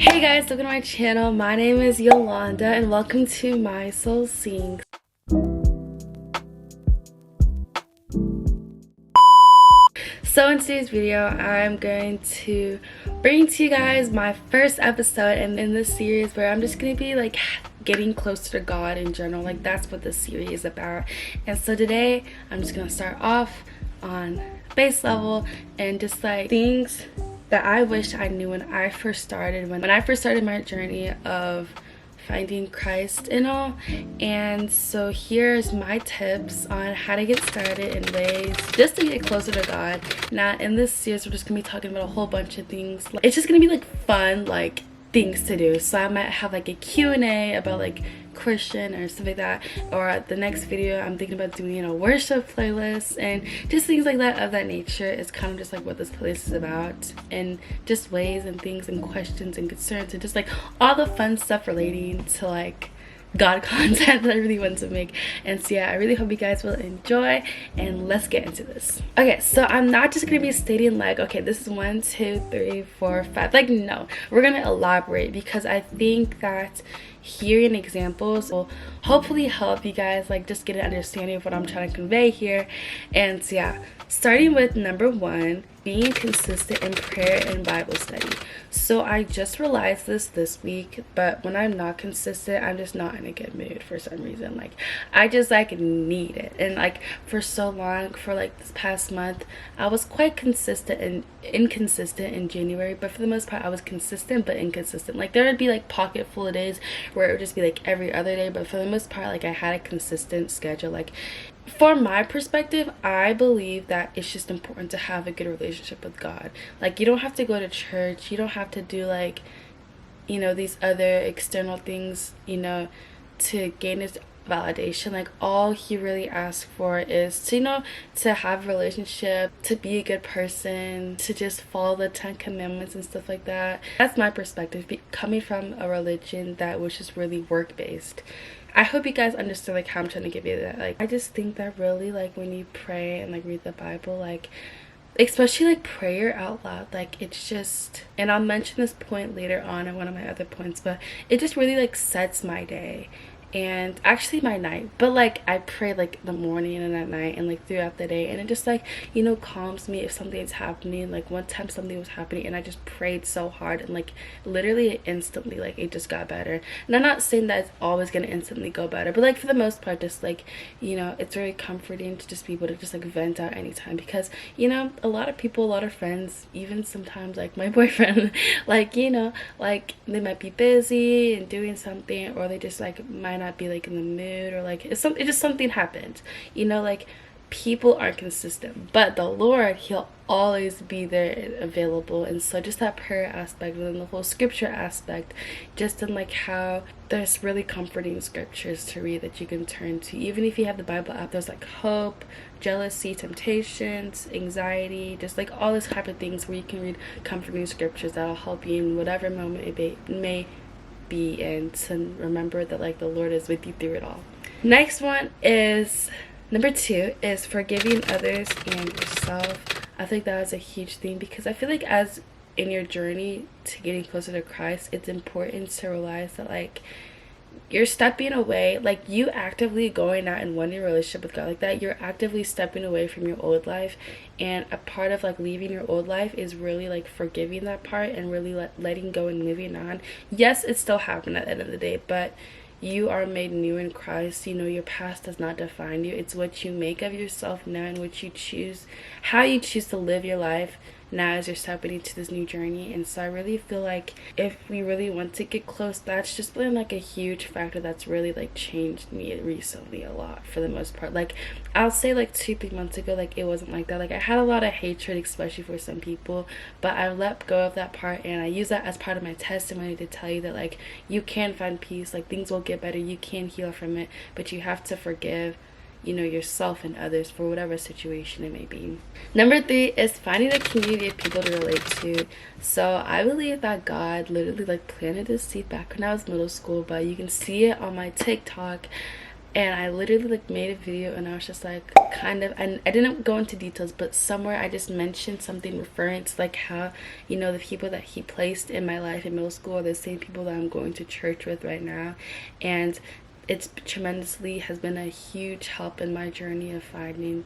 Hey guys, welcome to my channel. My name is Yolanda and welcome to my Soul Sings. So in today's video, I'm going to bring to you guys my first episode in this series where I'm just going to be like getting closer to God in general. Like that's what this series is about. And so today, I'm just going to start off on base level and just like things that I wish I knew when I first started my journey of finding Christ and all. And so here's my tips on how to get started in ways just to get closer to God. Now in this series we're just gonna be talking about a whole bunch of things. It's just gonna be like fun like things to do. So I might have like a Q&A about like Christian or stuff like that, or the next video I'm thinking about doing a worship playlist and just things like that of that nature. It's kind of just like what this playlist is about, and just ways and things and questions and concerns and just like all the fun stuff relating to like God content that I really want to make. And so yeah, I really hope you guys will enjoy, and let's get into this. Okay, so I'm not just gonna be stating like, okay, this is 1, 2, 3, 4, 5. Like no, we're gonna elaborate, because I think that hearing examples will hopefully help you guys like just get an understanding of what I'm trying to convey here. And so yeah, starting with number 1, being consistent in prayer and Bible study. So I just realized this week, but when I'm not consistent, I'm just not in a good mood for some reason. Like I just like need it. And like for so long, for like this past month, I was quite consistent and inconsistent in January, but for the most part I was consistent but inconsistent. Like there would be like pocket full of days where it would just be like every other day, but for the most part like I had a consistent schedule. Like from my perspective, I believe that it's just important to have a good relationship with God. Like you don't have to go to church, you don't have to do like, you know, these other external things, you know, to gain his validation. Like all he really asks for is to, you know, to have a relationship, to be a good person, to just follow the 10 commandments and stuff like that. That's my perspective, coming from a religion that was just really work-based. I hope you guys understand like how I'm trying to give you that. Like I just think that really like when you pray and like read the Bible, like especially like prayer out loud, like it's just, and I'll mention this point later on in one of my other points, but it just really like sets my day and actually my night. But like I pray like the morning and at night and like throughout the day, and it just like, you know, calms me if something's happening. Like one time something was happening and I just prayed so hard and like literally instantly like it just got better. And I'm not saying that it's always gonna instantly go better, but like for the most part just like, you know, it's very comforting to just be able to just like vent out anytime, because you know a lot of people, a lot of friends, even sometimes like my boyfriend like, you know, like they might be busy and doing something, or they just like might not be like in the mood, or like it just something happened, you know. Like people aren't consistent, but the Lord, he'll always be there and available. And so just that prayer aspect and then the whole scripture aspect, just in like how there's really comforting scriptures to read that you can turn to. Even if you have the Bible app, there's like hope, jealousy, temptations, anxiety, just like all this type of things where you can read comforting scriptures that'll help you in whatever moment it may be, and to remember that like the Lord is with you through it all. Next one is number 2 is forgiving others and yourself. I think that is a huge thing, because I feel like as in your journey to getting closer to Christ, it's important to realize that like you're stepping away, like you actively going out and wanting a relationship with God like that, you're actively stepping away from your old life. And a part of like leaving your old life is really like forgiving that part and really letting go and moving on. Yes, it still happened at the end of the day, but you are made new in Christ. You know, your past does not define you. It's what you make of yourself now, and what you choose, how you choose to live your life now as you're stepping into this new journey. And so I really feel like if we really want to get close, that's just been like a huge factor that's really like changed me recently a lot. For the most part, like I'll say like 2-3 months ago, like it wasn't like that. Like I had a lot of hatred, especially for some people, but I let go of that part, and I use that as part of my testimony to tell you that like you can find peace, like things will get better, you can heal from it, but you have to forgive, you know, yourself and others for whatever situation it may be. Number 3 is finding a community of people to relate to. So I believe that God literally like planted this seed back when I was middle school, but you can see it on my TikTok. And I literally like made a video, and I was just like kind of, and I didn't go into details, but somewhere I just mentioned something referring to like how, you know, the people that he placed in my life in middle school are the same people that I'm going to church with right now. And it's tremendously has been a huge help in my journey of finding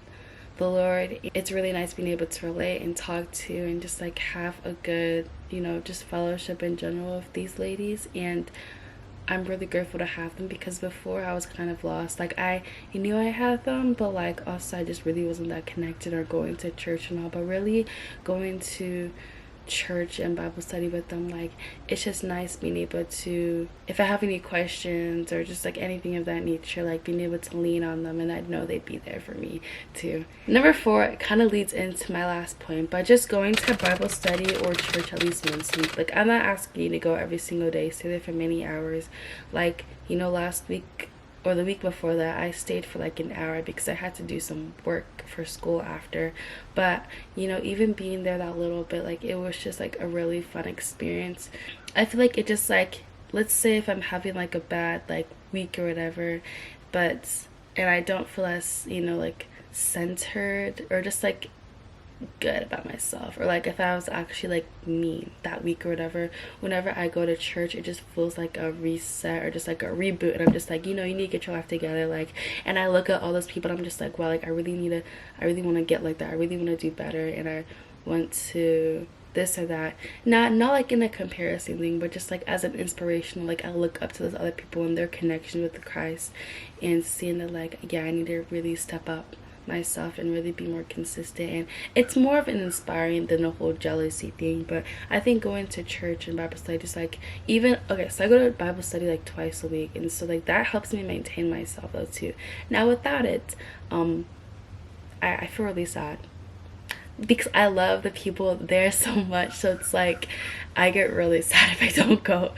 the Lord. It's really nice being able to relate and talk to and just like have a good, you know, just fellowship in general with these ladies. And I'm really grateful to have them, because before I was kind of lost. Like I knew I had them, but like also I just really wasn't that connected or going to church and all. But really going to church and Bible study with them, like it's just nice being able to, if I have any questions or just like anything of that nature, like being able to lean on them, and I know they'd be there for me too. Number 4, it kind of leads into my last point, but just going to Bible study or church at least once a week. Like I'm not asking you to go every single day, stay there for many hours. Like, you know, last week or the week before that, I stayed for like an hour because I had to do some work for school after. But, you know, even being there that little bit, like it was just like a really fun experience. I feel like it just like, let's say if I'm having like a bad like week or whatever, and I don't feel as, you know, like centered or just like good about myself, or like if I was actually like mean that week or whatever, whenever I go to church, it just feels like a reset or just like a reboot. And I'm just like, you know, you need to get your life together. Like, and I look at all those people and I'm just like, wow, like I really want to get like that. I really want to do better, and I want to this or that. Not like in a comparison thing, but just like as an inspirational, like I look up to those other people and their connection with Christ, and seeing that like, yeah, I need to really step up myself and really be more consistent. And it's more of an inspiring than a whole jealousy thing. But I think going to church and Bible study, just like, even okay, so I go to Bible study like twice a week, and so like that helps me maintain myself though too. Now without it, I feel really sad because I love the people there so much, so it's like I get really sad if I don't go.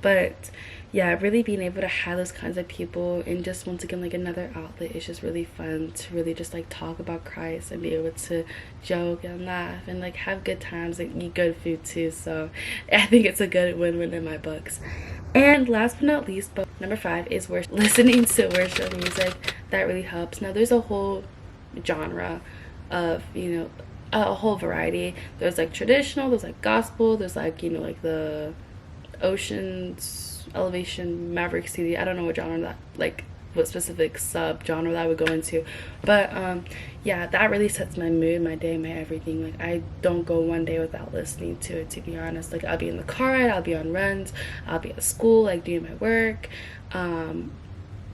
But yeah, really being able to have those kinds of people, and just once again like another outlet, is just really fun to really just like talk about Christ and be able to joke and laugh and like have good times and eat good food too. So I think it's a good win-win in my books. And last but not least, but number 5 is listening to worship music. That really helps. Now there's a whole genre of, you know, a whole variety. There's like traditional, there's like gospel, there's like, you know, like the Oceans Elevation Maverick CD. I don't know what genre that, like what specific sub genre that I would go into, but yeah, that really sets my mood, my day, my everything. Like I don't go one day without listening to it, to be honest. Like I'll be in the car ride, I'll be on runs, I'll be at school like doing my work,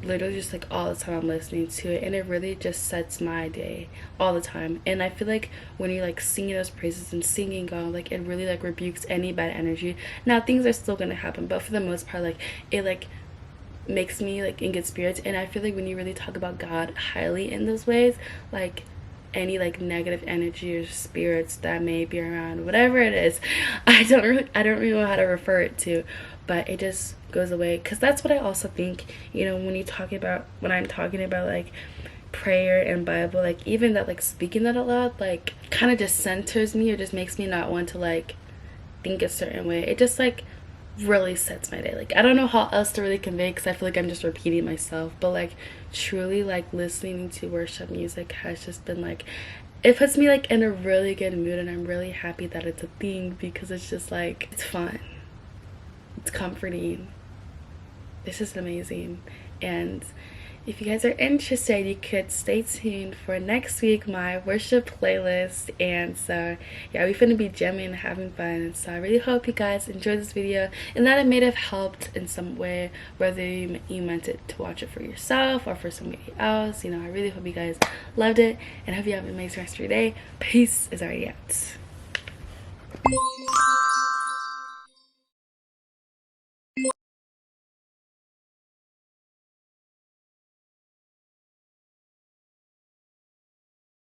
literally just like all the time I'm listening to it, and it really just sets my day all the time. And I feel like when you're like singing those praises and singing God, like it really like rebukes any bad energy. Now things are still gonna happen, but for the most part, like it like makes me like in good spirits. And I feel like when you really talk about God highly in those ways, like any like negative energy or spirits that may be around, whatever it is, I don't really know how to refer it to, but it just goes away. Because that's what I also think, you know, when I'm talking about like prayer and Bible, like even that like speaking that out loud like kind of just centers me, or just makes me not want to like think a certain way. It just like really sets my day. Like I don't know how else to really convey, because I feel like I'm just repeating myself, but like truly like listening to worship music has just been like, it puts me like in a really good mood, and I'm really happy that it's a thing, because it's just like, it's fun, it's comforting, it's just amazing. And if you guys are interested, you could stay tuned for next week, my worship playlist. And so yeah, we're gonna be jamming and having fun. So I really hope you guys enjoyed this video, and that it may have helped in some way, whether you meant it to watch it for yourself or for somebody else. You know, I really hope you guys loved it, and I hope you have an amazing rest of your day. Peace is already out.